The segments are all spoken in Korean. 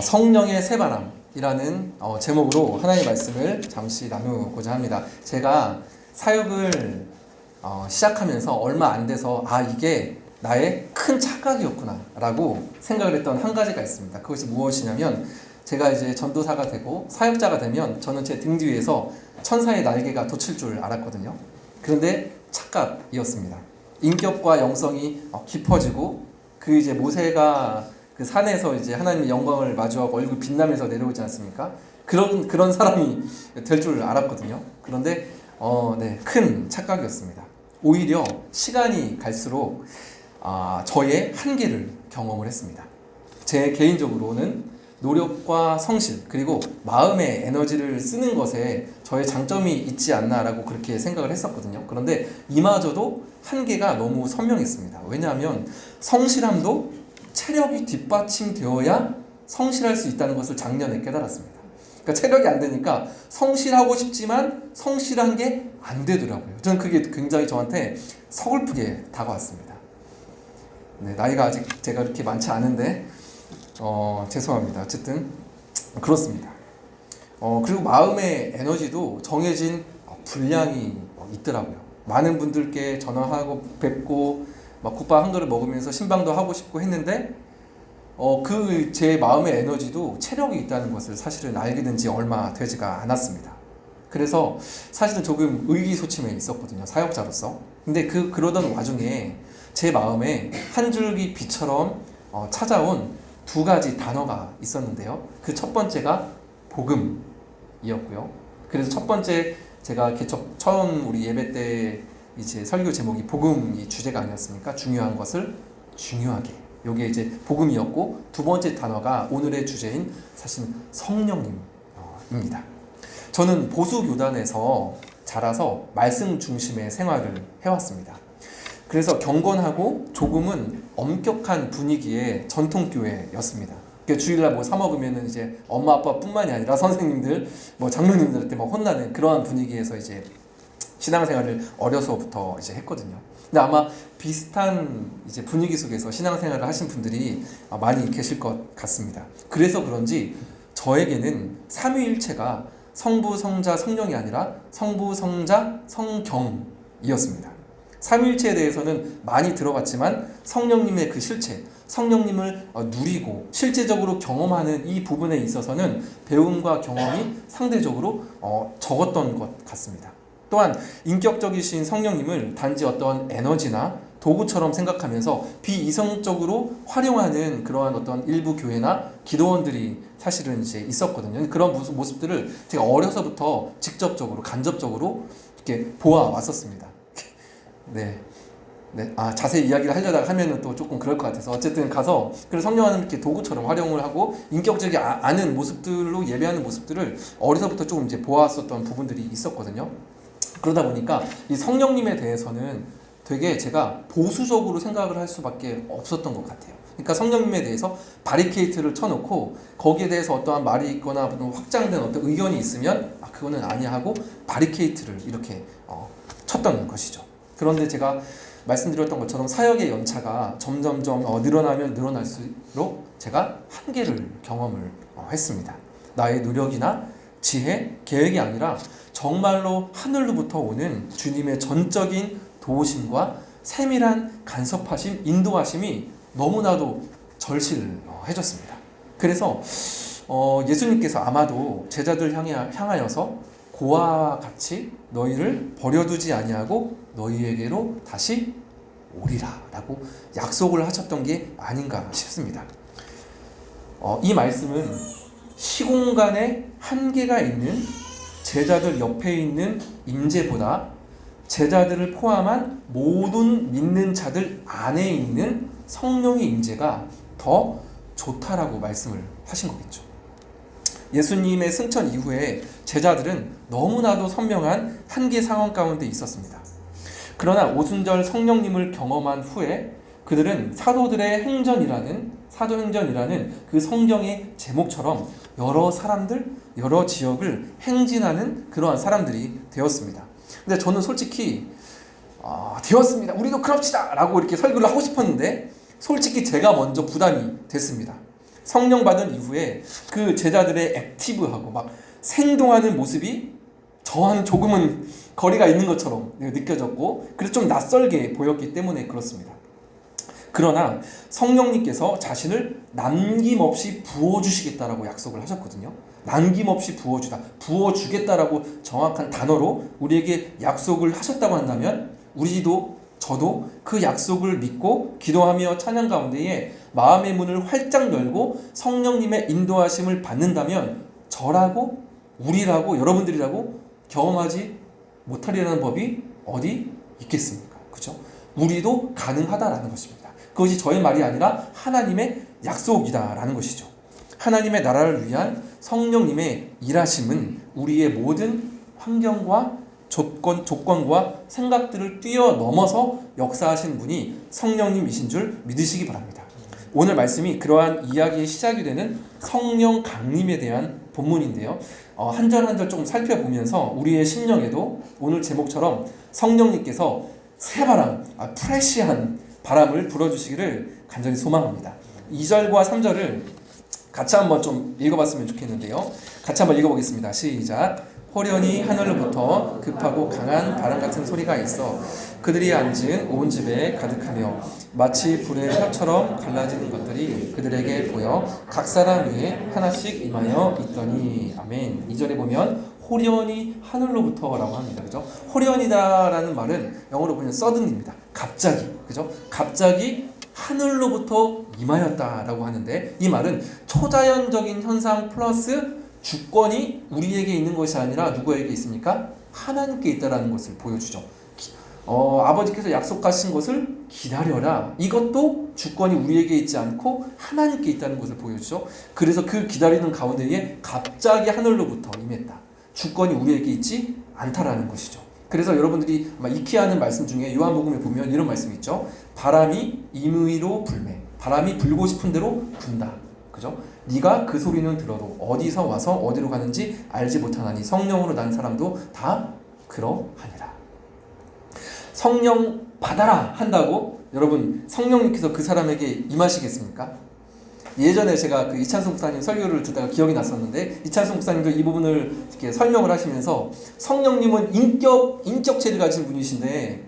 성령의 새바람이라는 제목으로 하나님의 말씀을 잠시 나누고자 합니다. 제가 사역을 시작하면서 얼마 안 돼서 이게 나의 큰 착각이었구나 라고 생각을 했던 한 가지가 있습니다. 그것이 무엇이냐면, 제가 이제 전도사가 되고 사역자가 되면 저는 제 등 뒤에서 천사의 날개가 돋칠 줄 알았거든요. 그런데 착각이었습니다. 인격과 영성이 깊어지고, 그 이제 모세가 그 산에서 이제 하나님의 영광을 마주하고 얼굴 빛나면서 내려오지 않습니까? 그런 사람이 될 줄 알았거든요. 그런데 큰 착각이었습니다. 오히려 시간이 갈수록 저의 한계를 경험을 했습니다. 제 개인적으로는 노력과 성실, 그리고 마음의 에너지를 쓰는 것에 저의 장점이 있지 않나라고 그렇게 생각을 했었거든요. 그런데 이마저도 한계가 너무 선명했습니다. 왜냐하면 성실함도 체력이 뒷받침되어야 성실할 수 있다는 것을 작년에 깨달았습니다. 그러니까 체력이 안 되니까 성실하고 싶지만 성실한 게 안 되더라고요. 저는 그게 굉장히 저한테 서글프게 다가왔습니다. 나이가 아직 제가 그렇게 많지 않은데 죄송합니다. 어쨌든 그렇습니다. 그리고 마음의 에너지도 정해진 분량이 있더라고요. 많은 분들께 전화하고 뵙고 국밥 한 그릇 먹으면서 신방도 하고 싶고 했는데 그 제 마음의 에너지도 체력이 있다는 것을 사실은 알게 된 지 얼마 되지가 않았습니다. 그래서 사실은 조금 의기소침해 있었거든요, 사역자로서. 근데 그러던 와중에 제 마음에 한 줄기 빛처럼 찾아온 두 가지 단어가 있었는데요. 그 첫 번째가 복음이었고요. 그래서 첫 번째 제가 처음 우리 예배 때 이제 설교 제목이 복음이 주제가 아니었습니까? 중요한 것을 중요하게. 요게 이제 복음이었고, 두 번째 단어가 오늘의 주제인 사실 성령님입니다. 저는 보수교단에서 자라서 말씀 중심의 생활을 해왔습니다. 그래서 경건하고 조금은 엄격한 분위기의 전통교회였습니다. 주일날 사 먹으면은 이제 엄마 아빠뿐만이 아니라 선생님들, 장로님들한테 혼나는 그러한 분위기에서 이제 신앙생활을 어려서부터 이제 했거든요. 근데 아마 비슷한 이제 분위기 속에서 신앙생활을 하신 분들이 많이 계실 것 같습니다. 그래서 그런지 저에게는 삼위일체가 성부, 성자, 성령이 아니라 성부, 성자, 성경이었습니다. 삼위일체에 대해서는 많이 들어봤지만 성령님의 그 실체, 성령님을 누리고 실제적으로 경험하는 이 부분에 있어서는 배움과 경험이 상대적으로 적었던 것 같습니다. 또한 인격적이신 성령님을 단지 어떤 에너지나 도구처럼 생각하면서 비이성적으로 활용하는 그러한 어떤 일부 교회나 기도원들이 사실은 이제 있었거든요. 그런 모습들을 제가 어려서부터 직접적으로, 간접적으로 이렇게 보아왔었습니다. 자세히 이야기를 하려다가 하면은 또 조금 그럴 것 같아서 어쨌든 가서 그래서 성령하는 이렇게 도구처럼 활용을 하고 인격적이 않은 모습들로 예배하는 모습들을 어려서부터 조금 이제 보았었던 부분들이 있었거든요. 그러다 보니까 이 성령님에 대해서는 되게 제가 보수적으로 생각을 할 수밖에 없었던 것 같아요. 그러니까 성령님에 대해서 바리케이트를 쳐놓고 거기에 대해서 어떠한 말이 있거나 확장된 어떤 의견이 있으면 그거는 아니야 하고 바리케이트를 이렇게 쳤던 것이죠. 그런데 제가 말씀드렸던 것처럼 사역의 연차가 점점점 늘어나면 늘어날수록 제가 한계를 경험을 했습니다. 나의 노력이나 지혜, 계획이 아니라 정말로 하늘로부터 오는 주님의 전적인 도우심과 세밀한 간섭하심, 인도하심이 너무나도 절실해졌습니다. 그래서 예수님께서 아마도 제자들 향하여서 고아와 같이 너희를 버려두지 아니하고 너희에게로 다시 오리라 라고 약속을 하셨던 게 아닌가 싶습니다. 이 말씀은 시공간에 한계가 있는 제자들 옆에 있는 임재보다 제자들을 포함한 모든 믿는 자들 안에 있는 성령의 임재가 더 좋다라고 말씀을 하신 거겠죠. 예수님의 승천 이후에 제자들은 너무나도 선명한 한계 상황 가운데 있었습니다. 그러나 오순절 성령님을 경험한 후에 그들은 사도행전이라는 그 성경의 제목처럼 여러 사람들, 여러 지역을 행진하는 그러한 사람들이 되었습니다. 근데 저는 솔직히 되었습니다, 우리도 그럽시다 라고 이렇게 설교를 하고 싶었는데 솔직히 제가 먼저 부담이 됐습니다. 성령 받은 이후에 그 제자들의 액티브하고 막 생동하는 모습이 저와는 조금은 거리가 있는 것처럼 느껴졌고, 그래서 좀 낯설게 보였기 때문에 그렇습니다. 그러나 성령님께서 자신을 남김없이 부어주시겠다라고 약속을 하셨거든요. 남김없이 부어주겠다라고 정확한 단어로 우리에게 약속을 하셨다고 한다면, 저도 그 약속을 믿고 기도하며 찬양 가운데에 마음의 문을 활짝 열고 성령님의 인도하심을 받는다면, 저라고, 우리라고, 여러분들이라고 경험하지 못하리라는 법이 어디 있겠습니까? 그죠? 우리도 가능하다라는 것입니다. 그것이 저의 말이 아니라 하나님의 약속이다라는 것이죠. 하나님의 나라를 위한 성령님의 일하심은 우리의 모든 환경과 조건과 생각들을 뛰어넘어서 역사하신 분이 성령님이신 줄 믿으시기 바랍니다. 오늘 말씀이 그러한 이야기의 시작이 되는 성령 강림에 대한 본문인데요. 한 절 한 절 조금 살펴보면서 우리의 심령에도 오늘 제목처럼 성령님께서 새바람, 프레시한 바람을 불어주시기를 간절히 소망합니다. 2절과 3절을 같이 한번 좀 읽어봤으면 좋겠는데요. 같이 한번 읽어보겠습니다. 시작. 호련히 하늘로부터 급하고 강한 바람 같은 소리가 있어 그들이 앉은 온 집에 가득하며 마치 불의 혀처럼 갈라지는 것들이 그들에게 보여 각 사람 위에 하나씩 임하여 있더니. 아멘. 2절에 보면 호련히 하늘로부터라고 합니다. 그죠? 호련이다라는 말은 영어로 보면 sudden입니다. 갑자기. 그죠? 갑자기 하늘로부터 임하였다라고 하는데, 이 말은 초자연적인 현상 플러스 주권이 우리에게 있는 것이 아니라 누구에게 있습니까? 하나님께 있다라는 것을 보여주죠. 아버지께서 약속하신 것을 기다려라. 이것도 주권이 우리에게 있지 않고 하나님께 있다는 것을 보여주죠. 그래서 그 기다리는 가운데에 갑자기 하늘로부터 임했다. 주권이 우리에게 있지 않다라는 것이죠. 그래서 여러분들이 아마 익히 하는 말씀 중에 요한복음에 보면 이런 말씀이 있죠. 바람이 임의로 불매. 바람이 불고 싶은 대로 분다. 그죠? 네가 그 소리는 들어도 어디서 와서 어디로 가는지 알지 못하나니 성령으로 난 사람도 다 그러하니라. 성령 받아라 한다고 여러분 성령님께서 그 사람에게 임하시겠습니까? 예전에 제가 그 이찬수 목사님 설교를 듣다가 기억이 났었는데, 이찬수 목사님도 이 부분을 이렇게 설명을 하시면서 성령님은 인격체를 가진 분이신데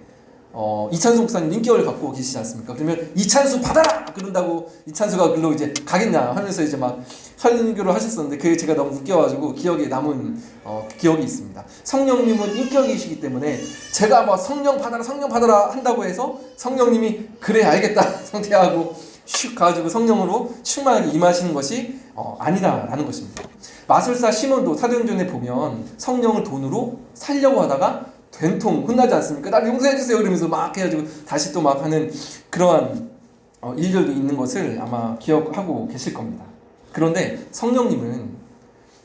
이찬수 목사님 인격을 갖고 계시지 않습니까? 그러면 이찬수 받아라! 그런다고 이찬수가 글로 이제 가겠냐 하면서 이제 막 설교를 하셨었는데, 그게 제가 너무 웃겨가지고 기억에 남은 기억이 있습니다. 성령님은 인격이시기 때문에 제가 뭐 성령 받아라 한다고 해서 성령님이 그래 알겠다 상태하고 슉 가지고 성령으로 충만하게 임하시는 것이 아니다라는 것입니다. 마술사 시몬도 사도행전에 보면 성령을 돈으로 살려고 하다가 된통 혼나지 않습니까? 날 용서해주세요 그러면서 막 해가지고 다시 또 막 하는 그러한 일들도 있는 것을 아마 기억하고 계실 겁니다. 그런데 성령님은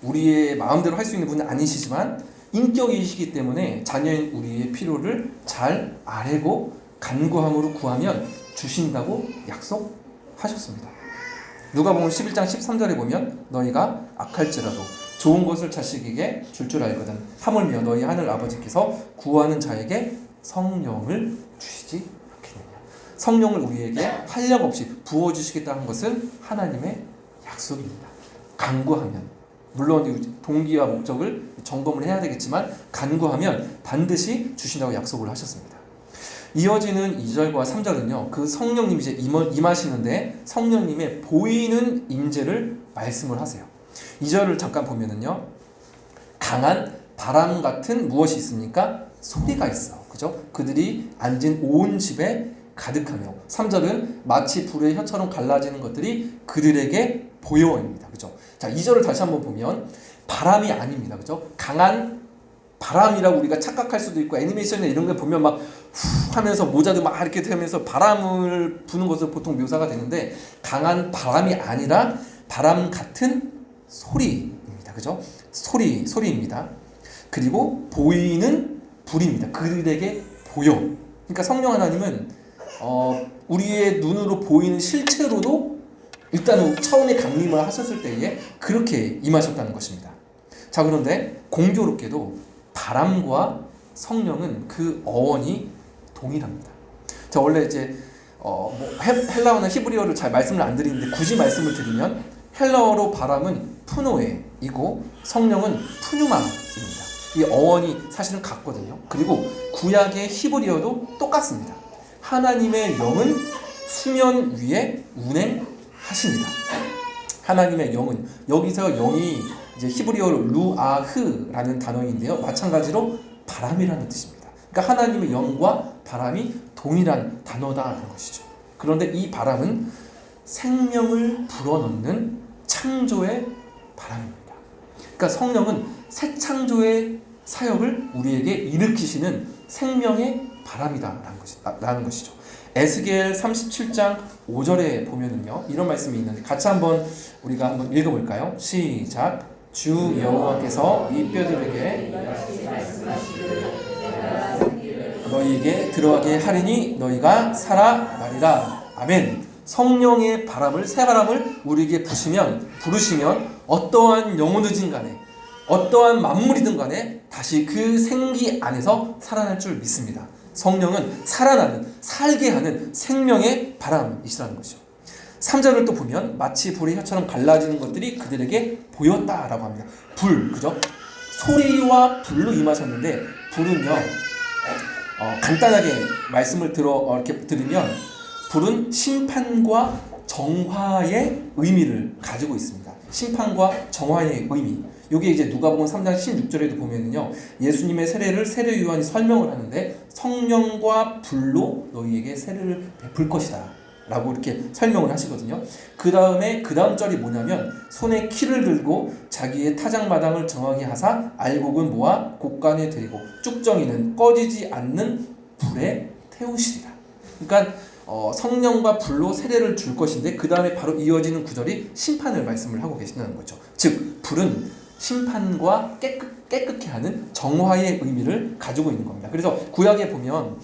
우리의 마음대로 할 수 있는 분은 아니시지만 인격이시기 때문에 자녀인 우리의 필요를 잘 아뢰고 간구함으로 구하면 주신다고 약속하셨습니다. 누가복음 11장 13절에 보면 너희가 악할지라도 좋은 것을 자식에게 줄 알거든 하물며 너희 하늘 아버지께서 구하는 자에게 성령을 주시지 않겠느냐. 성령을 우리에게 한량없이 부어주시겠다는 것은 하나님의 약속입니다. 간구하면, 물론 동기와 목적을 점검을 해야 되겠지만 간구하면 반드시 주신다고 약속을 하셨습니다. 이어지는 2절과 3절은요, 그 성령님이 이제 임하시는데 성령님의 보이는 임재를 말씀을 하세요. 2절을 잠깐 보면은요, 강한 바람 같은 무엇이 있습니까? 소리가 있어. 그죠? 그들이 앉은 온 집에 가득하며. 3절은 마치 불의 혀처럼 갈라지는 것들이 그들에게 보여입니다. 그죠? 자, 2절을 다시 한번 보면 바람이 아닙니다. 그죠? 강한 바람이라고 우리가 착각할 수도 있고, 애니메이션에 이런 거 보면 막 후 하면서 모자도 막 이렇게 되면서 바람을 부는 것을 보통 묘사가 되는데, 강한 바람이 아니라 바람 같은 소리입니다. 그죠? 소리입니다. 그리고 보이는 불입니다. 그들에게 보여. 그러니까 성령 하나님은 우리의 눈으로 보이는 실체로도 일단 차원의 강림을 하셨을 때에 그렇게 임하셨다는 것입니다. 자, 그런데 공교롭게도 바람과 성령은 그 어원이 동일합니다. 자, 원래 이제 헬라어나 히브리어를 잘 말씀을 안 드리는데 굳이 말씀을 드리면 헬라어로 바람은 푸노에이고 성령은 푸뉴마입니다. 이 어원이 사실은 같거든요. 그리고 구약의 히브리어도 똑같습니다. 하나님의 영은 수면 위에 운행하십니다. 하나님의 영은, 여기서 영이 이제 히브리어로 루아흐라는 단어인데요. 마찬가지로 바람이라는 뜻입니다. 그러니까 하나님의 영과 바람이 동일한 단어다라는 것이죠. 그런데 이 바람은 생명을 불어넣는 창조의 바람입니다. 그러니까 성령은 새 창조의 사역을 우리에게 일으키시는 생명의 바람이다라는 것이죠. 에스겔 37장 5절에 보면은요, 이런 말씀이 있는데 같이 우리가 한번 읽어볼까요? 시작. 주 여호와께서 이 뼈들에게 너희에게 들어가게 하리니 너희가 살아나리라. 아멘. 성령의 바람을, 새 바람을 우리에게 부르시면 어떠한 영혼이든 간에 어떠한 만물이든 간에 다시 그 생기 안에서 살아날 줄 믿습니다. 성령은 살게 하는 생명의 바람이시라는 것이죠. 3절을 또 보면 마치 불의 혀처럼 갈라지는 것들이 그들에게 보였다라고 합니다. 그죠? 소리와 불로 임하셨는데, 불은요, 간단하게 말씀을 이렇게 들으면, 불은 심판과 정화의 의미를 가지고 있습니다. 심판과 정화의 의미. 이게 이제 누가복음 3장 16절에도 보면은요, 예수님의 세례를 세례 요한이 설명을 하는데, 성령과 불로 너희에게 세례를 베풀 것이다 라고 이렇게 설명을 하시거든요. 그 다음 절이 뭐냐면, 손에 키를 들고 자기의 타작마당을 정하게 하사 알곡은 모아 곡간에 들이고 쭉정이는 꺼지지 않는 불에 태우시리라. 그러니까 성령과 불로 세례를 줄 것인데, 그 다음에 바로 이어지는 구절이 심판을 말씀을 하고 계신다는 거죠. 즉 불은 심판과 깨끗게 하는 정화의 의미를 가지고 있는 겁니다. 그래서 구약에 보면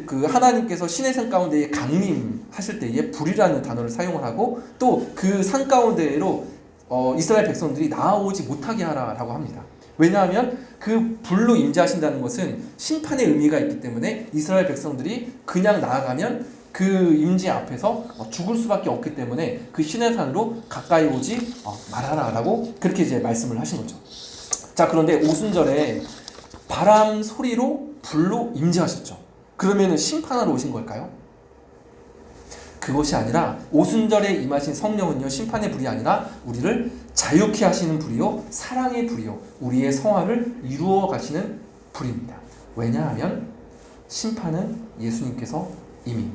그 하나님께서 신의 산 가운데에 강림하실 때에 불이라는 단어를 사용을 하고, 또 그 산 가운데로 이스라엘 백성들이 나아오지 못하게 하라라고 합니다. 왜냐하면 그 불로 임재하신다는 것은 심판의 의미가 있기 때문에 이스라엘 백성들이 그냥 나아가면 그 임재 앞에서 죽을 수밖에 없기 때문에 그 신의 산으로 가까이 오지 말아라라고 그렇게 이제 말씀을 하신 거죠. 자, 그런데 오순절에 바람 소리로 불로 임재하셨죠. 그러면 심판하러 오신 걸까요? 그것이 아니라 오순절에 임하신 성령은요, 심판의 불이 아니라 우리를 자유케 하시는 불이요, 사랑의 불이요, 우리의 성화를 이루어 가시는 불입니다. 왜냐하면 심판은 예수님께서 이미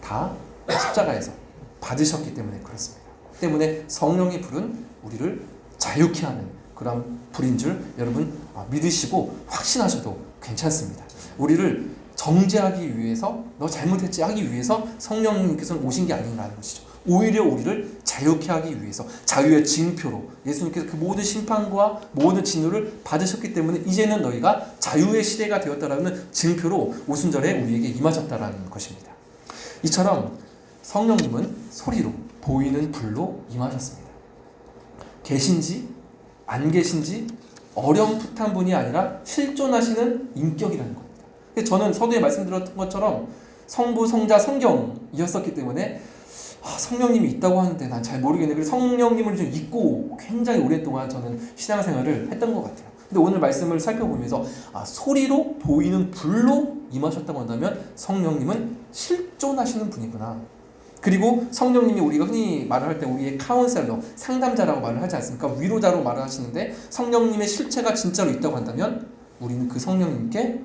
다 십자가에서 받으셨기 때문에 그렇습니다. 때문에 성령의 불은 우리를 자유케 하는 그런 불인 줄 여러분 믿으시고 확신하셔도 괜찮습니다. 우리를 정죄하기 위해서, 너 잘못했지 하기 위해서 성령님께서는 오신 게 아닌가 하는 것이죠. 오히려 우리를 자유케 하기 위해서, 자유의 징표로 예수님께서 그 모든 심판과 모든 진노를 받으셨기 때문에 이제는 너희가 자유의 시대가 되었다라는 징표로 오순절에 우리에게 임하셨다라는 것입니다. 이처럼 성령님은 소리로, 보이는 불로 임하셨습니다. 계신지 안 계신지 어렴풋한 분이 아니라 실존하시는 인격이라는 겁니다. 저는 서두에 말씀드렸던 것처럼 성부, 성자, 성경이었었기 때문에 성령님이 있다고 하는데 난 잘 모르겠네. 그래서 성령님을 좀 잊고 굉장히 오랫동안 저는 신앙생활을 했던 것 같아요. 근데 오늘 말씀을 살펴보면서 소리로 보이는 불로 임하셨다고 한다면 성령님은 실존하시는 분이구나. 그리고 성령님이 우리가 흔히 말을 할 때 우리의 카운셀러, 상담자라고 말을 하지 않습니까? 위로자로 말을 하시는데 성령님의 실체가 진짜로 있다고 한다면 우리는 그 성령님께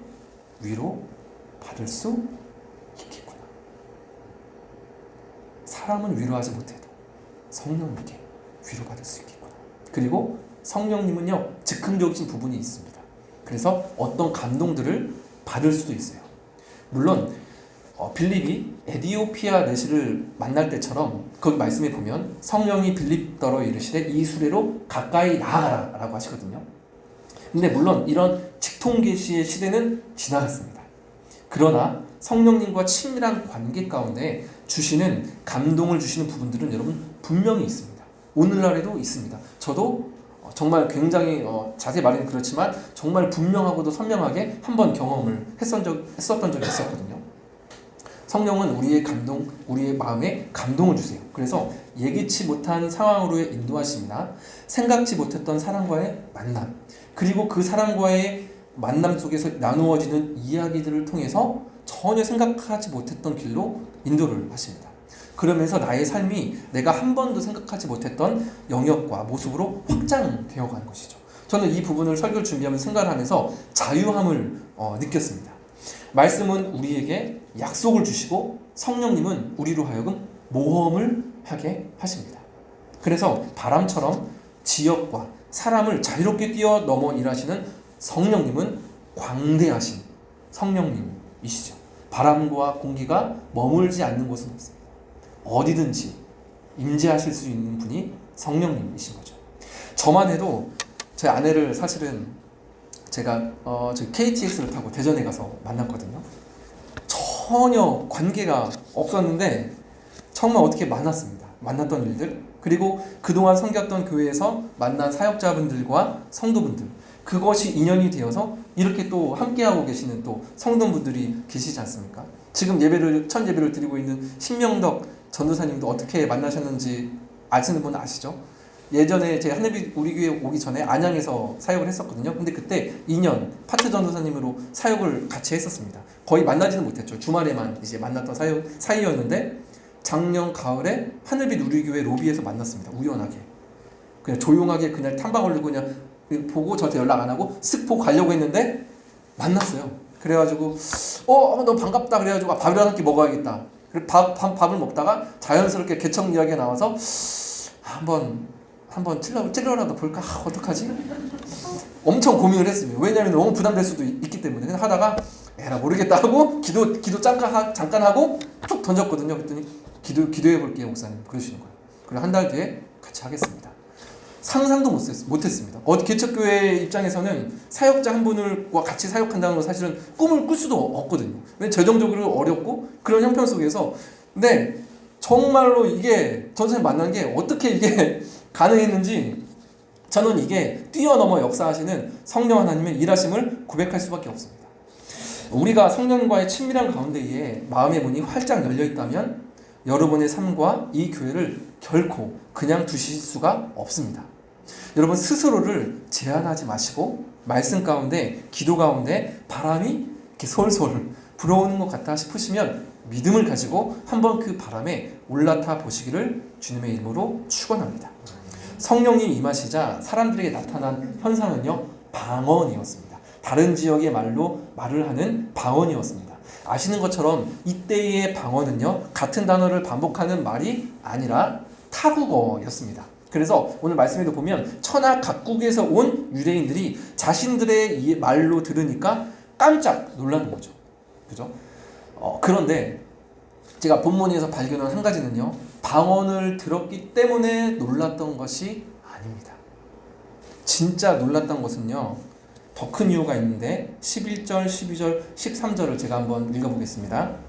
위로 받을 수 있겠구나. 사람은 위로하지 못해도 성령님께 위로받을 수 있겠구나. 그리고 성령님은요, 즉흥적인 부분이 있습니다. 그래서 어떤 감동들을 받을 수도 있어요. 물론 빌립이 에디오피아 내시를 만날 때처럼 거기 말씀에 보면 성령이 빌립더러 이르시되 이 수레로 가까이 나아가라 라고 하시거든요. 근데 물론 이런 직통계시의 시대는 지나갔습니다. 그러나 성령님과 친밀한 관계 가운데 주시는 감동을 주시는 부분들은 여러분 분명히 있습니다. 오늘날에도 있습니다. 저도 정말 굉장히 자세히 말하면 그렇지만 정말 분명하고도 선명하게 한번 경험을 했었던 적이 있었거든요. 성령은 우리의 마음에 감동을 주세요. 그래서 예기치 못한 상황으로의 인도하심이나 생각지 못했던 사람과의 만남, 그리고 그 사람과의 만남 속에서 나누어지는 이야기들을 통해서 전혀 생각하지 못했던 길로 인도를 하십니다. 그러면서 나의 삶이 내가 한 번도 생각하지 못했던 영역과 모습으로 확장되어 가는 것이죠. 저는 이 부분을 설교를 준비하면서 생각을 하면서 자유함을 느꼈습니다. 말씀은 우리에게 약속을 주시고 성령님은 우리로 하여금 모험을 하게 하십니다. 그래서 바람처럼 지역과 사람을 자유롭게 뛰어넘어 일하시는 성령님은 광대하신 성령님이시죠. 바람과 공기가 머물지 않는 곳은 없습니다. 어디든지 임재하실 수 있는 분이 성령님이신 거죠. 저만 해도 제 아내를 사실은 제가 KTX를 타고 대전에 가서 만났거든요. 전혀 관계가 없었는데 정말 어떻게 만났던 일들, 그리고 그동안 섬겼던 교회에서 만난 사역자분들과 성도분들, 그것이 인연이 되어서 이렇게 또 함께하고 계시는 또 성도분들이 계시지 않습니까? 지금 첫 예배를 드리고 있는 신명덕 전도사님도 어떻게 만나셨는지 아시는 분 아시죠? 예전에 제가 하늘빛 우리 교회 오기 전에 안양에서 사역을 했었거든요. 근데 그때 2년 파트 전도사님으로 사역을 같이 했었습니다. 거의 만나지는 못했죠. 주말에만 이제 만났던 사이였는데 작년 가을에 하늘빛 우리 교회 로비에서 만났습니다. 우연하게. 그냥 조용하게 그냥 탐방 올리고 그냥 보고 저한테 연락 안 하고 쓱 보고 가려고 했는데 만났어요. 그래가지고 너무 반갑다 그래가지고 밥이라도 한 끼 먹어야겠다. 그리고 밥을 먹다가 자연스럽게 개척 이야기가 나와서 한번 찔러라도 볼까? 어떡하지? 엄청 고민을 했습니다. 왜냐하면 너무 부담될 수도 있기 때문에. 그래서 하다가 에라 모르겠다 하고 기도 잠깐 하고 툭 던졌거든요. 그랬더니 기도해 볼게요 목사님 그러시는 거예요. 그리고 한 달 뒤에 같이 하겠습니다. 상상도 못했습니다. 개척교회 입장에서는 사역자 한 분과 같이 사역한다는 건 사실은 꿈을 꿀 수도 없거든요. 왜냐면 재정적으로 어렵고 그런 형편 속에서. 근데 정말로 이게 전선생님 만난 게 어떻게 이게 가능했는지 저는 이게 뛰어넘어 역사하시는 성령 하나님의 일하심을 고백할 수밖에 없습니다. 우리가 성령과의 친밀한 가운데에 마음의 문이 활짝 열려 있다면 여러분의 삶과 이 교회를 결코 그냥 두실 수가 없습니다. 여러분 스스로를 제한하지 마시고 말씀 가운데, 기도 가운데 바람이 이렇게 솔솔 불어오는 것 같다 싶으시면 믿음을 가지고 한번 그 바람에 올라타 보시기를 주님의 이름으로 축원합니다. 성령님 임하시자 사람들에게 나타난 현상은요, 방언이었습니다. 다른 지역의 말을 하는 방언이었습니다. 아시는 것처럼 이때의 방언은요, 같은 단어를 반복하는 말이 아니라 타국어였습니다. 그래서 오늘 말씀에도 보면 천하 각국에서 온 유대인들이 자신들의 이 말로 들으니까 깜짝 놀라는 거죠. 그죠? 그런데 제가 본문에서 발견한 한 가지는요, 방언을 들었기 때문에 놀랐던 것이 아닙니다. 진짜 놀랐던 것은요, 더 큰 이유가 있는데 11절, 12절, 13절을 제가 한번 읽어보겠습니다.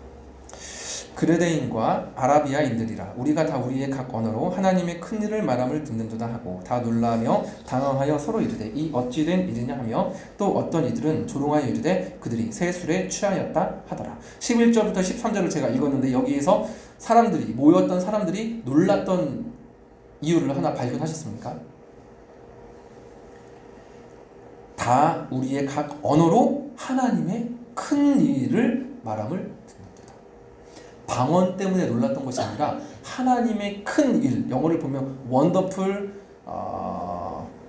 그레데인과 아라비아인들이라 우리가 다 우리의 각 언어로 하나님의 큰 일을 말함을 듣는도다 하고 다 놀라며 당황하여 서로 이르되 이 어찌 된 일이냐 하며 또 어떤 이들은 조롱하여 이르되 그들이 새 술에 취하였다 하더라. 11절부터 13절을 제가 읽었는데 여기에서 모였던 사람들이 놀랐던 이유를 하나 발견하셨습니까? 다 우리의 각 언어로 하나님의 큰 일을 말함을 듣는다. 방언 때문에 놀랐던 것이 아니라 하나님의 큰 일, 영어를 보면 wonderful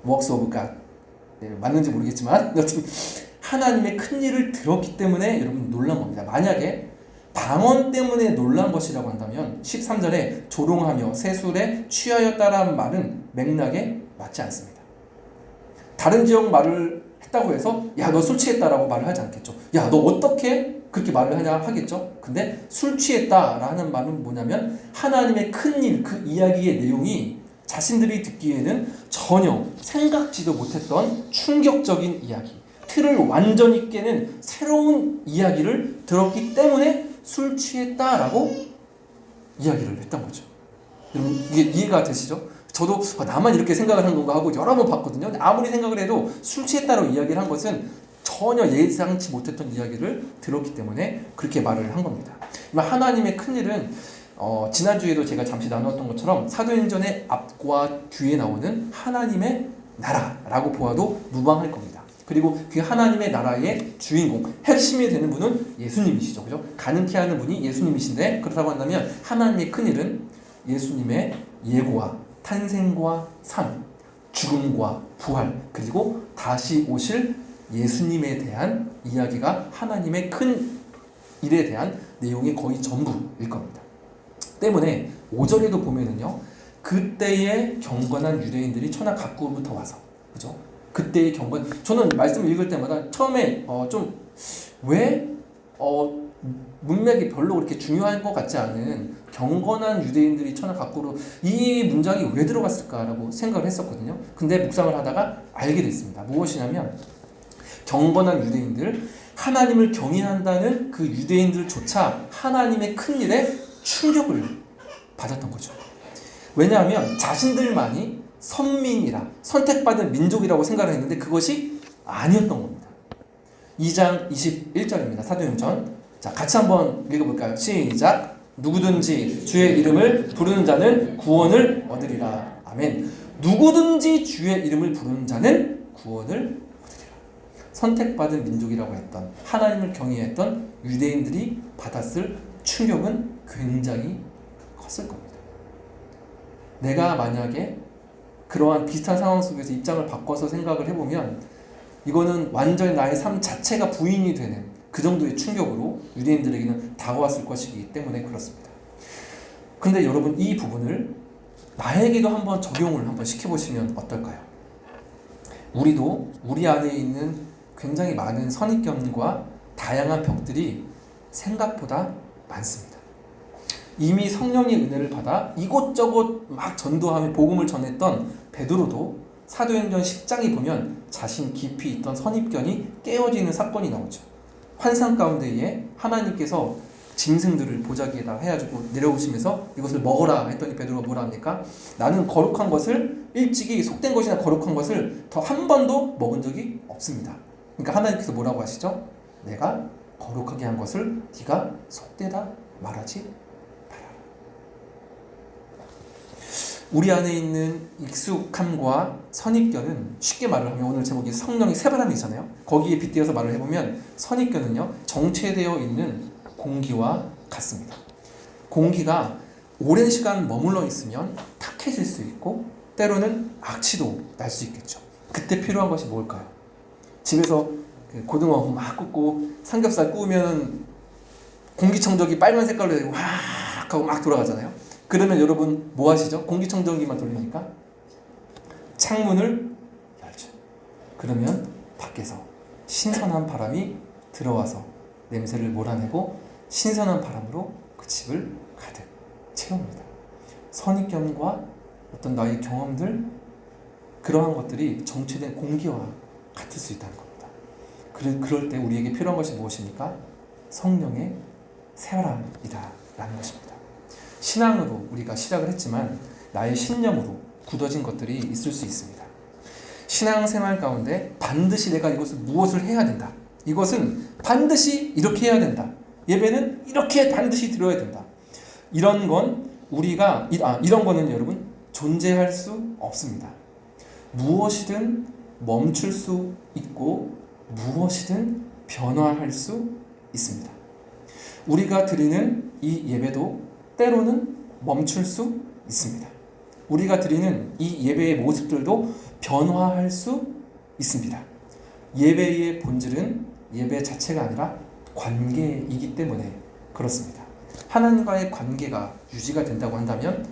works of God, 맞는지 모르겠지만 하나님의 큰 일을 들었기 때문에 여러분 놀란 겁니다. 만약에 방언 때문에 놀란 것이라고 한다면 13절에 조롱하며 새술에 취하였다라는 말은 맥락에 맞지 않습니다. 다른 지역 말을 했다고 해서 야 너 술 취했다라고 말을 하지 않겠죠. 야 너 어떻게 그렇게 말을 하냐 하겠죠. 근데 술 취했다라는 말은 뭐냐면 하나님의 큰 일, 그 이야기의 내용이 자신들이 듣기에는 전혀 생각지도 못했던 충격적인 이야기, 틀을 완전히 깨는 새로운 이야기를 들었기 때문에 술 취했다라고 이야기를 했던 거죠. 여러분 이게 이해가 되시죠? 저도 나만 이렇게 생각을 한 건가 하고 여러 번 봤거든요. 근데 아무리 생각을 해도 술 취했다고 이야기를 한 것은 전혀 예상치 못했던 이야기를 들었기 때문에 그렇게 말을 한 겁니다. 하나님의 큰일은 지난주에도 제가 잠시 나누었던 것처럼 사도행전의 앞과 뒤에 나오는 하나님의 나라라고 보아도 무방할 겁니다. 그리고 그 하나님의 나라의 주인공, 핵심이 되는 분은 예수님이시죠. 그죠? 가능케 하는 분이 예수님이신데, 그렇다고 한다면 하나님의 큰일은 예수님의 예고와 탄생과 삶, 죽음과 부활, 그리고 다시 오실 예수님에 대한 이야기가 하나님의 큰 일에 대한 내용이 거의 전부일 겁니다. 때문에 5절에도 보면은요, 그때의 경건한 유대인들이 천하 각국으로부터 와서, 그죠? 그때의 경건, 저는 말씀을 읽을 때마다 처음에 왜 문맥이 별로 그렇게 중요한 것 같지 않은 경건한 유대인들이 천하 각국으로, 이 문장이 왜 들어갔을까라고 생각을 했었거든요. 근데 묵상을 하다가 알게 됐습니다. 무엇이냐면 경건한 유대인들, 하나님을 경외한다는 그 유대인들조차 하나님의 큰 일에 충격을 받았던 거죠. 왜냐하면 자신들만이 선민이라, 선택받은 민족이라고 생각을 했는데 그것이 아니었던 겁니다. 2장 21절입니다. 사도행전. 자, 같이 한번 읽어볼까요? 시작. 누구든지 주의 이름을 부르는 자는 구원을 얻으리라. 아멘. 누구든지 주의 이름을 부르는 자는 구원을 얻으리라. 선택받은 민족이라고 했던, 하나님을 경외했던 유대인들이 받았을 충격은 굉장히 컸을 겁니다. 내가 만약에 그러한 비슷한 상황 속에서 입장을 바꿔서 생각을 해보면 이거는 완전히 나의 삶 자체가 부인이 되는 그 정도의 충격으로 유대인들에게는 다가왔을 것이기 때문에 그렇습니다. 근데 여러분, 이 부분을 나에게도 한번 적용을 한번 시켜보시면 어떨까요? 우리도 우리 안에 있는 굉장히 많은 선입견과 다양한 벽들이 생각보다 많습니다. 이미 성령의 은혜를 받아 이곳저곳 막 전도하며 복음을 전했던 베드로도 사도행전 10장에 보면 자신 깊이 있던 선입견이 깨어지는 사건이 나오죠. 환상 가운데에 하나님께서 짐승들을 보자기에다 해가지고 내려오시면서 이것을 먹어라 했더니 베드로가 뭐라 합니까? 나는 거룩한 것을, 일찍이 속된 것이나 거룩한 것을 더 한 번도 먹은 적이 없습니다. 그러니까 하나님께서 뭐라고 하시죠? 내가 거룩하게 한 것을 네가 속되다 말하지 말아라. 우리 안에 있는 익숙함과 선입견은, 쉽게 말을 하면 오늘 제목이 성령의 새바람이잖아요. 거기에 빗대어서 말을 해보면 선입견은요, 정체되어 있는 공기와 같습니다. 공기가 오랜 시간 머물러 있으면 탁해질 수 있고 때로는 악취도 날 수 있겠죠. 그때 필요한 것이 뭘까요? 집에서 고등어 막 굽고 삼겹살 구우면 공기청정기 빨간 색깔로 되고 확 하고 막 돌아가잖아요. 그러면 여러분 뭐 하시죠? 공기청정기만 돌리니까 창문을 열죠. 그러면 밖에서 신선한 바람이 들어와서 냄새를 몰아내고 신선한 바람으로 그 집을 가득 채웁니다. 선입견과 어떤 나의 경험들, 그러한 것들이 정체된 공기와 같을 수 있다는 겁니다. 그럴 때 우리에게 필요한 것이 무엇입니까? 성령의 새바람이다 라는 것입니다. 신앙으로 우리가 시작을 했지만 나의 신념으로 굳어진 것들이 있을 수 있습니다. 신앙생활 가운데 반드시 내가 이것을 무엇을 해야 된다, 이것은 반드시 이렇게 해야 된다, 예배는 이렇게 반드시 드려야 된다, 이런 건 이런 거는 여러분 존재할 수 없습니다. 무엇이든 멈출 수 있고 무엇이든 변화할 수 있습니다. 우리가 드리는 이 예배도 때로는 멈출 수 있습니다. 우리가 드리는 이 예배의 모습들도 변화할 수 있습니다. 예배의 본질은 예배 자체가 아니라 관계이기 때문에 그렇습니다. 하나님과의 관계가 유지가 된다고 한다면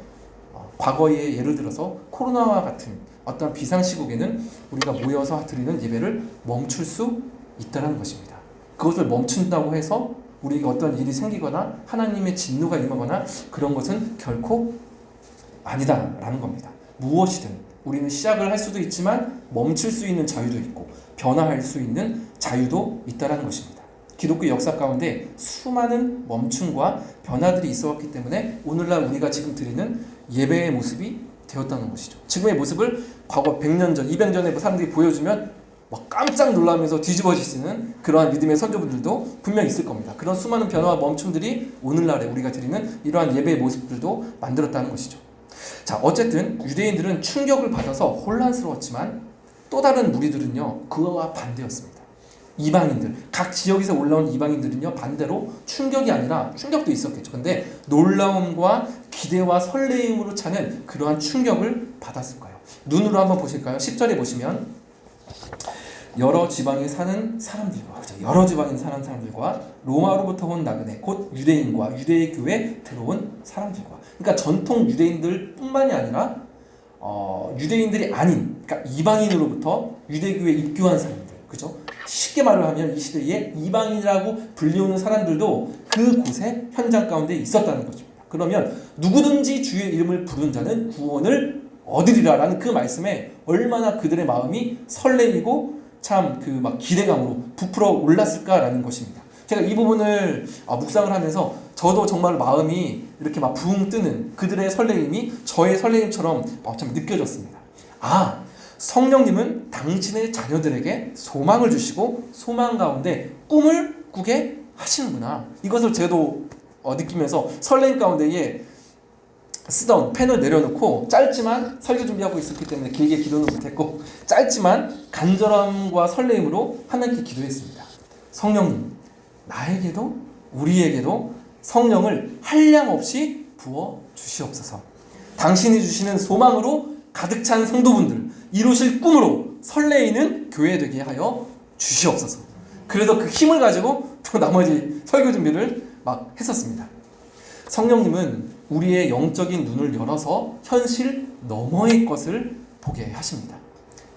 과거에 예를 들어서 코로나와 같은 어떤 비상시국에는 우리가 모여서 드리는 예배를 멈출 수 있다는 것입니다. 그것을 멈춘다고 해서 우리에게 어떤 일이 생기거나 하나님의 진노가 임하거나 그런 것은 결코 아니다라는 겁니다. 무엇이든 우리는 시작을 할 수도 있지만 멈출 수 있는 자유도 있고 변화할 수 있는 자유도 있다는 것입니다. 기독교 역사 가운데 수많은 멈춤과 변화들이 있어왔기 때문에 오늘날 우리가 지금 드리는 예배의 모습이 되었다는 것이죠. 지금의 모습을 과거 100년 전, 200년 전에 사람들이 보여주면 막 깜짝 놀라면서 뒤집어지시는 그러한 믿음의 선조분들도 분명 있을 겁니다. 그런 수많은 변화와 멈춤들이 오늘날에 우리가 드리는 이러한 예배의 모습들도 만들었다는 것이죠. 자, 어쨌든 유대인들은 충격을 받아서 혼란스러웠지만 또 다른 무리들은요, 그와 반대였습니다. 이방인들, 각 지역에서 올라온 이방인들은요, 반대로 충격이 아니라, 충격도 있었겠죠. 근데 놀라움과 기대와 설레임으로 차는 그러한 충격을 받았을 거예요. 눈으로 한번 보실까요? 10절에 보시면 여러 지방에 사는 사람들과, 여러 지방에 사는 사람들과 로마로부터 온 나그네, 곧 유대인과 유대의 교회에 들어온 사람들과, 그러니까 전통 유대인들 뿐만이 아니라 유대인들이 아닌, 그러니까 이방인으로부터 유대교회에 입교한 사람들, 그죠? 쉽게 말을 하면 이 시대에 이방인이라고 불리우는 사람들도 그곳에 현장 가운데 있었다는 것입니다. 그러면 누구든지 주의 이름을 부른 자는 구원을 얻으리라라는 그 말씀에 얼마나 그들의 마음이 설레이고 참 그 막 기대감으로 부풀어 올랐을까라는 것입니다. 제가 이 부분을 묵상을 하면서 저도 정말 마음이 이렇게 막 붕 뜨는 그들의 설레임이 저의 설레임처럼 참 느껴졌습니다. 아, 성령님은 당신의 자녀들에게 소망을 주시고 소망 가운데 꿈을 꾸게 하시는구나. 이것을 저도 느끼면서 설레임 가운데에 쓰던 펜을 내려놓고 짧지만 설교 준비하고 있었기 때문에 길게 기도는 못했고 짧지만 간절함과 설레임으로 하나님께 기도했습니다. 성령님, 나에게도 우리에게도 성령을 한량없이 부어 주시옵소서. 당신이 주시는 소망으로 가득 찬 성도분들, 이루실 꿈으로 설레이는 교회 되게 하여 주시옵소서. 그래서 그 힘을 가지고 또 나머지 설교 준비를 막 했었습니다. 성령님은 우리의 영적인 눈을 열어서 현실 너머의 것을 보게 하십니다.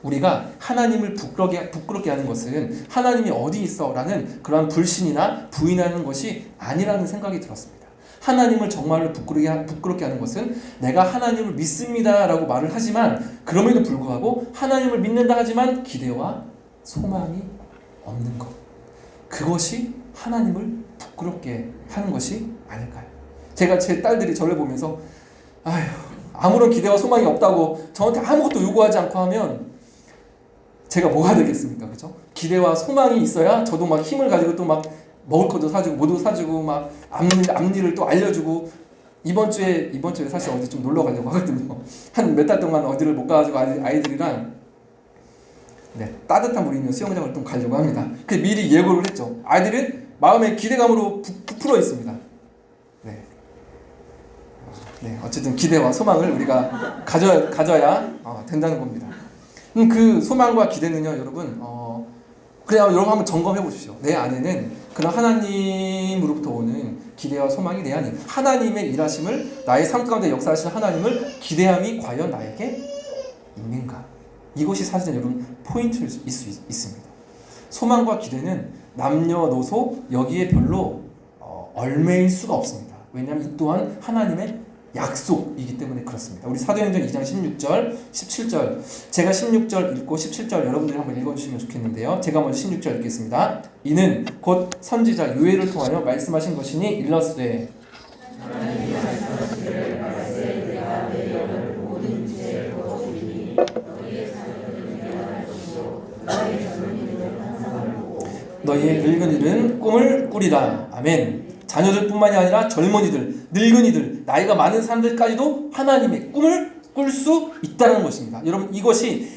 우리가 하나님을 부끄럽게 하는 것은 하나님이 어디 있어? 라는 그러한 불신이나 부인하는 것이 아니라는 생각이 들었습니다. 하나님을 정말로 부끄럽게 하는 것은 내가 하나님을 믿습니다 라고 말을 하지만 그럼에도 불구하고 하나님을 믿는다 하지만 기대와 소망이 없는 것, 그것이 하나님을 부끄럽게 하는 것이 아닐까요? 제가 제 딸들이 저를 보면서 아무런 기대와 소망이 없다고 저한테 아무것도 요구하지 않고 하면 제가 뭐가 되겠습니까? 그죠? 기대와 소망이 있어야 저도 막 힘을 가지고 또 막 먹을 것도 사주고 뭐도 사주고 막 앞일을 또 알려주고 이번 주에 사실 어디 좀 놀러 가려고 하거든요. 한 몇 달 동안 어디를 못 가가지고 아이들이랑 따뜻한 물이 있는 수영장을 좀 가려고 합니다. 그 미리 예고를 했죠. 아이들은 마음의 기대감으로 부풀어 있습니다. 어쨌든 기대와 소망을 우리가 가져야 된다는 겁니다. 그 소망과 기대는요, 여러분, 그냥 여러분 한번 점검해 보십시오. 내 안에는 그런 하나님으로부터 오는 기대와 소망이 내 안에, 하나님의 일하심을, 나의 삶 가운데 역사하시는 하나님을 기대함이 과연 나에게 있는가? 이것이 사실은 여러분 포인트일 수 있습니다. 소망과 기대는 남녀노소 여기에 별로 얽매일 수가 없습니다. 왜냐하면 이 또한 하나님의 약속이기 때문에 그렇습니다. 우리 사도행전 2장 16절, 17절, 제가 16절 읽고 17절 여러분들이 한번 읽어주시면 좋겠는데요. 제가 먼저 16절 읽겠습니다. 이는 곧 선지자 요엘을 통하여 말씀하신 것이니 일러스되 너희의 늙은이들은 꿈을 꾸리라. 아멘. 자녀들뿐만이 아니라 젊은이들, 늙은이들, 나이가 많은 사람들까지도 하나님의 꿈을 꿀 수 있다는 것입니다. 여러분, 이것이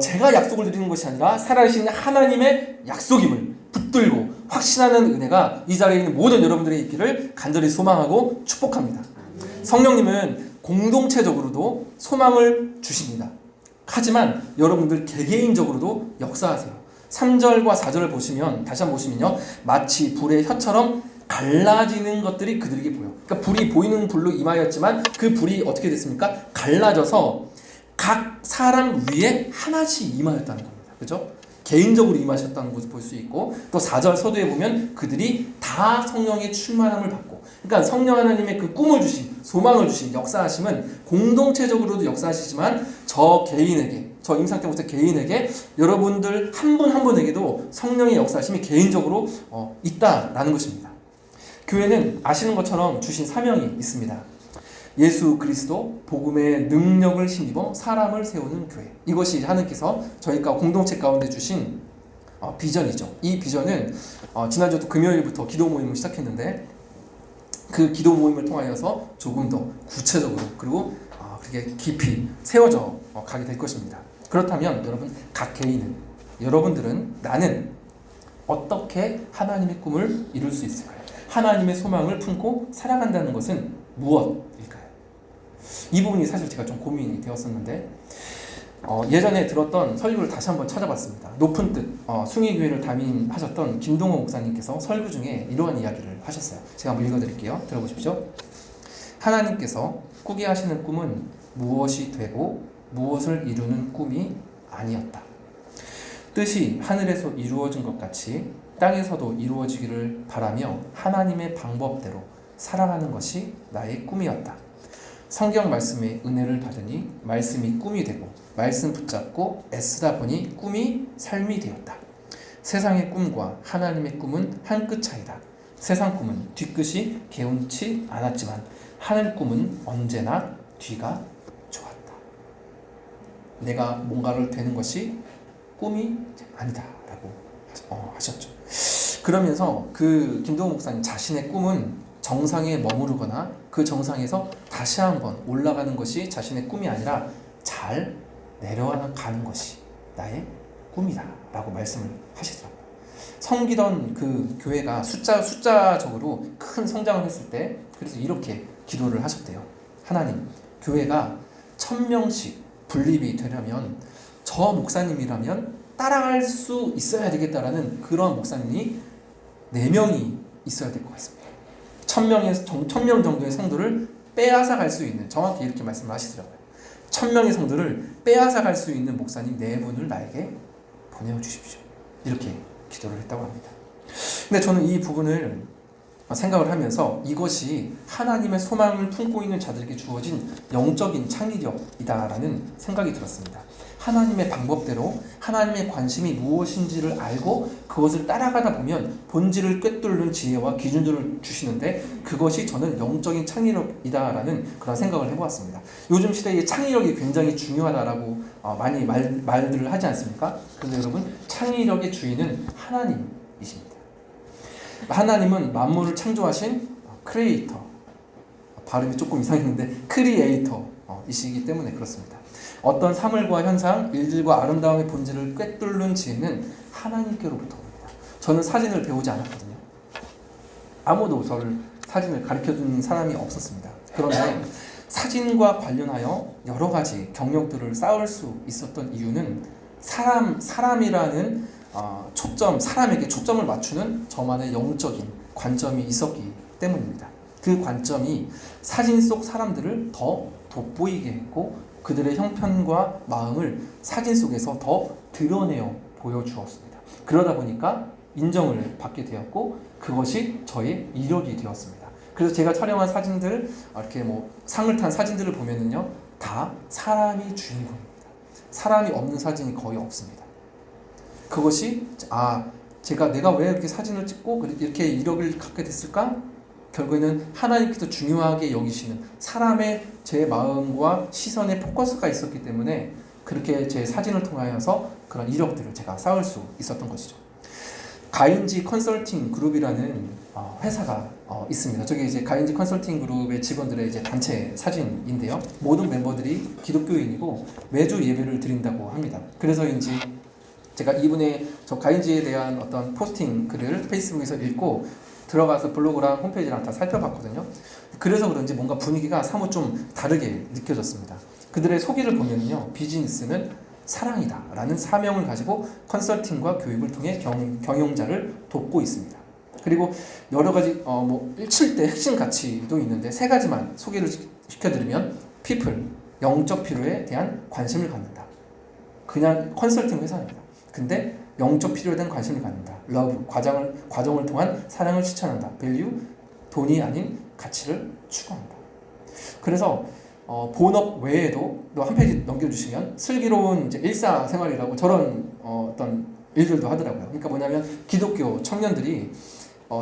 제가 약속을 드리는 것이 아니라 살아계신 하나님의 약속임을 붙들고 확신하는 은혜가 이 자리에 있는 모든 여러분들의 있기를 간절히 소망하고 축복합니다. 성령님은 공동체적으로도 소망을 주십니다. 하지만 여러분들 개개인적으로도 역사하세요. 3절과 4절을 보시면, 다시 한번 보시면요, 마치 불의 혀처럼 갈라지는 것들이 그들에게 보여. 그러니까 불이 보이는 불로 임하였지만 그 불이 어떻게 됐습니까? 갈라져서 각 사람 위에 하나씩 임하였다는 겁니다. 그죠? 개인적으로 임하셨다는 것을 볼 수 있고, 또 4절 서두에 보면 그들이 다 성령의 충만함을 받고, 그러니까 성령 하나님의 그 꿈을 주신, 소망을 주신 역사하심은 공동체적으로도 역사하시지만 저 개인에게, 저 임상 때부터 개인에게, 여러분들 한 분 한 분에게도 성령의 역사하심이 개인적으로 있다라는 것입니다. 교회는 아시는 것처럼 주신 사명이 있습니다. 예수 그리스도 복음의 능력을 힘입어 사람을 세우는 교회. 이것이 하나님께서 저희가 공동체 가운데 주신 비전이죠. 이 비전은 지난주 금요일부터 기도 모임을 시작했는데 그 기도 모임을 통하여서 조금 더 구체적으로 그리고 그렇게 깊이 세워져 가게 될 것입니다. 그렇다면 여러분 각 개인은 여러분들은 나는 어떻게 하나님의 꿈을 이룰 수 있을까요? 하나님의 소망을 품고 살아간다는 것은 무엇일까요? 이 부분이 사실 제가 좀 고민이 되었었는데 예전에 들었던 설교를 다시 한번 찾아봤습니다. 높은 뜻 숭의교회를 담임하셨던 김동호 목사님께서 설교 중에 이러한 이야기를 하셨어요. 제가 한번 읽어드릴게요. 들어보십시오. 하나님께서 꾸게 하시는 꿈은 무엇이 되고 무엇을 이루는 꿈이 아니었다. 뜻이 하늘에서 이루어진 것 같이 땅에서도 이루어지기를 바라며 하나님의 방법대로 살아가는 것이 나의 꿈이었다. 성경 말씀의 은혜를 받으니 말씀이 꿈이 되고 말씀 붙잡고 애쓰다 보니 꿈이 삶이 되었다. 세상의 꿈과 하나님의 꿈은 한 끗 차이다. 세상 꿈은 뒤끝이 개운치 않았지만 하늘 꿈은 언제나 뒤가 좋았다. 내가 뭔가를 되는 것이 꿈이 아니다 라고 하셨죠. 그러면서 그 김동호 목사님 자신의 꿈은 정상에 머무르거나 그 정상에서 다시 한번 올라가는 것이 자신의 꿈이 아니라 잘 내려가는 것이 나의 꿈이다 라고 말씀을 하시더라고요. 섬기던 그 교회가 숫자적으로 큰 성장을 했을 때 그래서 이렇게 기도를 하셨대요. 하나님, 교회가 1000명씩 분립이 되려면 저 목사님이라면 따라갈 수 있어야 되겠다라는 그런 목사님이 4명이 있어야 될 것 같습니다. 1000명 정도의 성도를 빼앗아 갈 수 있는, 정확히 이렇게 말씀을 하시더라고요. 1000명의 성도를 빼앗아 갈 수 있는 목사님 4분을 나에게 보내주십시오. 이렇게 기도를 했다고 합니다. 근데 저는 이 부분을 생각을 하면서 이것이 하나님의 소망을 품고 있는 자들에게 주어진 영적인 창의력이다라는 생각이 들었습니다. 하나님의 방법대로 하나님의 관심이 무엇인지를 알고 그것을 따라가다 보면 본질을 꿰뚫는 지혜와 기준들을 주시는데 그것이 저는 영적인 창의력이다라는 그런 생각을 해보았습니다. 요즘 시대에 창의력이 굉장히 중요하다라고 많이 말들을 하지 않습니까? 그런데 여러분 창의력의 주인은 하나님이십니다. 하나님은 만물을 창조하신 크리에이터, 발음이 조금 이상했는데 크리에이터이시기 때문에 그렇습니다. 어떤 사물과 현상, 일들과 아름다움의 본질을 꿰뚫는 지혜는 하나님께로부터 옵니다. 저는 사진을 배우지 않았거든요. 아무도 저를 사진을 가르쳐준 사람이 없었습니다. 그런데 사진과 관련하여 여러 가지 경력들을 쌓을 수 있었던 이유는 사람이라는 사람에게 초점을 맞추는 저만의 영적인 관점이 있었기 때문입니다. 그 관점이 사진 속 사람들을 더 돋보이게 했고 그들의 형편과 마음을 사진 속에서 더 드러내어 보여주었습니다. 그러다 보니까 인정을 받게 되었고 그것이 저의 이력이 되었습니다. 그래서 제가 촬영한 사진들, 이렇게 상을 탄 사진들을 보면은요, 다 사람이 주인공입니다. 사람이 없는 사진이 거의 없습니다. 그것이 내가 왜 이렇게 사진을 찍고 이렇게 이력을 갖게 됐을까? 결국에는 하나님께서 중요하게 여기시는 사람의 제 마음과 시선에 포커스가 있었기 때문에 그렇게 제 사진을 통하여서 그런 이력들을 제가 쌓을 수 있었던 것이죠. 가인지 컨설팅 그룹이라는 회사가 있습니다. 저게 이제 가인지 컨설팅 그룹의 직원들의 이제 단체 사진인데요. 모든 멤버들이 기독교인이고 매주 예배를 드린다고 합니다. 그래서인지 제가 이분의 가인지에 대한 어떤 포스팅 글을 페이스북에서 읽고 들어가서 블로그랑 홈페이지랑 다 살펴봤거든요. 그래서 그런지 뭔가 분위기가 사뭇 좀 다르게 느껴졌습니다. 그들의 소개를 보면요, 비즈니스는 사랑이다 라는 사명을 가지고 컨설팅과 교육을 통해 경영자를 돕고 있습니다. 그리고 여러 가지 7대 핵심 가치도 있는데 3가지만 소개를 시켜드리면 people, 영적 필요에 대한 관심을 갖는다. 그냥 컨설팅 회사입니다. 근데 영적 필요에 대한 관심을 갖는다. love, 과정을 통한 사랑을 실천한다. value, 돈이 아닌 가치를 추구한다. 그래서 본업 외에도 또 한 페이지 넘겨주시면 슬기로운 이제 일사생활이라고 저런 어떤 일들도 하더라고요. 그러니까 뭐냐면 기독교 청년들이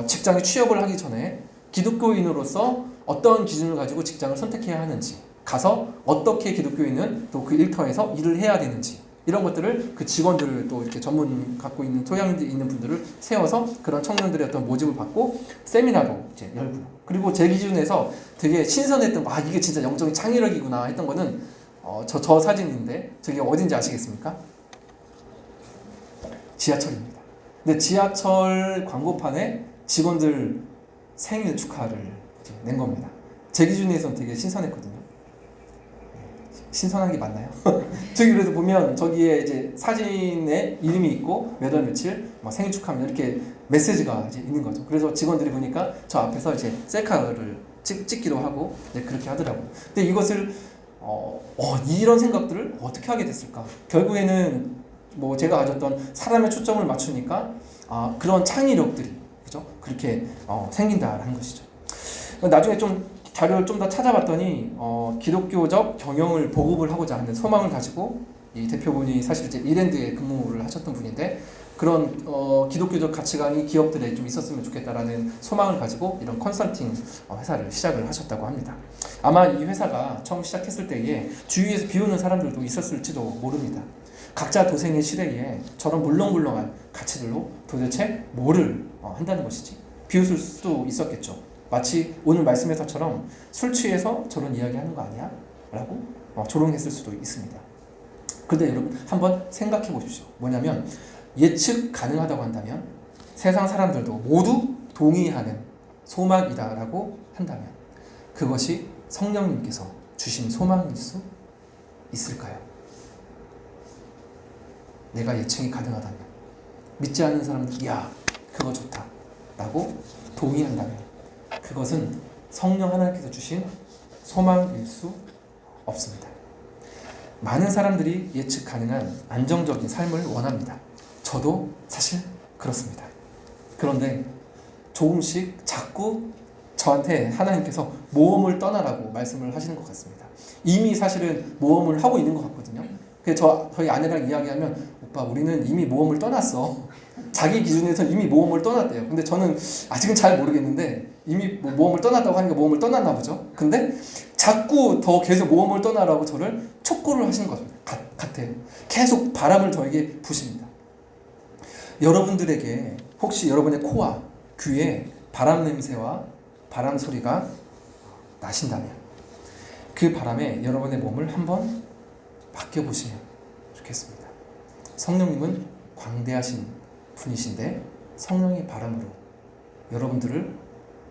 직장에 취업을 하기 전에 기독교인으로서 어떤 기준을 가지고 직장을 선택해야 하는지, 가서 어떻게 기독교인은 또 그 일터에서 일을 해야 되는지, 이런 것들을 그 직원들을 또 이렇게 전문 갖고 있는 토양이 있는 분들을 세워서 그런 청년들의 어떤 모집을 받고 세미나도 이제 열고요. 그리고 제 기준에서 되게 신선했던, 아 이게 진짜 영적인 창의력이구나 했던 거는 저 사진인데 저게 어딘지 아시겠습니까? 지하철입니다. 근데 지하철 광고판에 직원들 생일 축하를 낸 겁니다. 제 기준에서는 되게 신선했거든요. 신선한 게 맞나요? 저기 그래서 보면 저기에 이제 사진에 이름이 있고 몇 월 며칠 생일 축하합니다 이렇게 메시지가 이제 있는 거죠. 그래서 직원들이 보니까 저 앞에서 이제 셀카를 찍기도 하고 그렇게 하더라고요. 근데 이것을 이런 생각들을 어떻게 하게 됐을까? 결국에는 뭐 제가 가졌던 사람의 초점을 맞추니까 그런 창의력들이 그죠? 그렇게 생긴다라는 것이죠. 나중에 좀 자료를 좀 더 찾아봤더니 기독교적 경영을 보급을 하고자 하는 소망을 가지고 이 대표분이 사실 이제 이랜드에 근무를 하셨던 분인데 그런 기독교적 가치관이 기업들에 좀 있었으면 좋겠다라는 소망을 가지고 이런 컨설팅 회사를 시작을 하셨다고 합니다. 아마 이 회사가 처음 시작했을 때에 주위에서 비우는 사람들도 있었을지도 모릅니다. 각자 도생의 시대에 저런 물렁물렁한 가치들로 도대체 뭐를 한다는 것이지 비웃을 수도 있었겠죠. 마치 오늘 말씀에서처럼 술 취해서 저런 이야기 하는 거 아니야? 라고 조롱했을 수도 있습니다. 그런데 여러분 한번 생각해 보십시오. 뭐냐면 예측 가능하다고 한다면 세상 사람들도 모두 동의하는 소망이다라고 한다면 그것이 성령님께서 주신 소망일 수 있을까요? 내가 예측이 가능하다면 믿지 않는 사람들 야 그거 좋다 라고 동의한다면 그것은 성령 하나님께서 주신 소망일 수 없습니다. 많은 사람들이 예측 가능한 안정적인 삶을 원합니다. 저도 사실 그렇습니다. 그런데 조금씩 자꾸 저한테 하나님께서 모험을 떠나라고 말씀을 하시는 것 같습니다. 이미 사실은 모험을 하고 있는 것 같거든요. 그래서 저희 아내랑 이야기하면 오빠 우리는 이미 모험을 떠났어. 자기 기준에서 이미 모험을 떠났대요. 근데 저는 아직은 잘 모르겠는데 이미 모험을 떠났다고 하니까 모험을 떠났나 보죠. 근데 자꾸 더 계속 모험을 떠나라고 저를 촉구를 하시는 것 같아요. 계속 바람을 저에게 부십니다. 여러분들에게 혹시 여러분의 코와 귀에 바람 냄새와 바람 소리가 나신다면 그 바람에 여러분의 몸을 한번 맡겨보시면 좋겠습니다. 성령님은 광대하신 분이신데 성령의 바람으로 여러분들을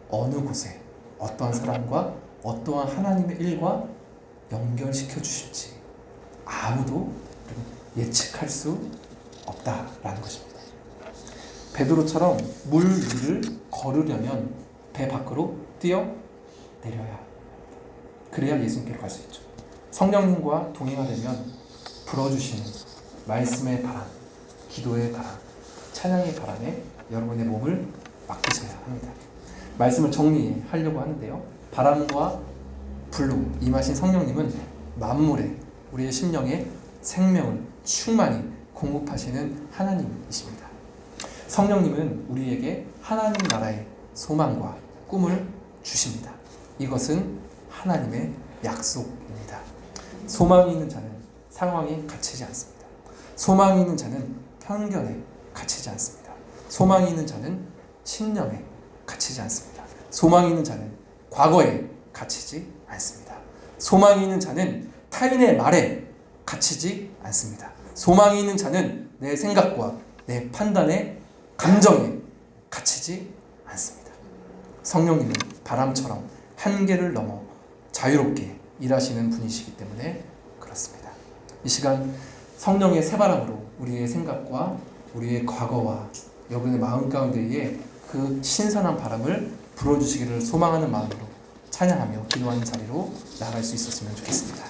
어느 곳에 어떠한 사람과 어떠한 하나님의 일과 연결시켜 주실지 아무도 예측할 수 없다라는 것입니다. 베드로처럼 물 위를 걸으려면 배 밖으로 뛰어내려야 그래야 예수님께로 갈 수 있죠. 성령님과 동행하려면 불어주시는 말씀의 바람, 기도의 바람, 찬양의 바람에 여러분의 몸을 맡기셔야 합니다. 말씀을 정리하려고 하는데요. 바람과 불로 임하신 성령님은 만물에 우리의 심령에 생명을 충만히 공급하시는 하나님이십니다. 성령님은 우리에게 하나님 나라의 소망과 꿈을 주십니다. 이것은 하나님의 약속입니다. 소망이 있는 자는 상황에 갇히지 않습니다. 소망이 있는 자는 편견에 갇히지 않습니다. 소망이 있는 자는 신념에 갇히지 않습니다. 소망이 있는 자는 과거에 갇히지 않습니다. 소망이 있는 자는 타인의 말에 갇히지 않습니다. 소망이 있는 자는 내 생각과 내 판단의 감정에 갇히지 않습니다. 성령님은 바람처럼 한계를 넘어 자유롭게 일하시는 분이시기 때문에 그렇습니다. 이 시간 성령의 새바람으로 우리의 생각과 우리의 과거와 여러분의 마음 가운데에 그 신선한 바람을 불어주시기를 소망하는 마음으로 찬양하며 기도하는 자리로 나아갈 수 있었으면 좋겠습니다.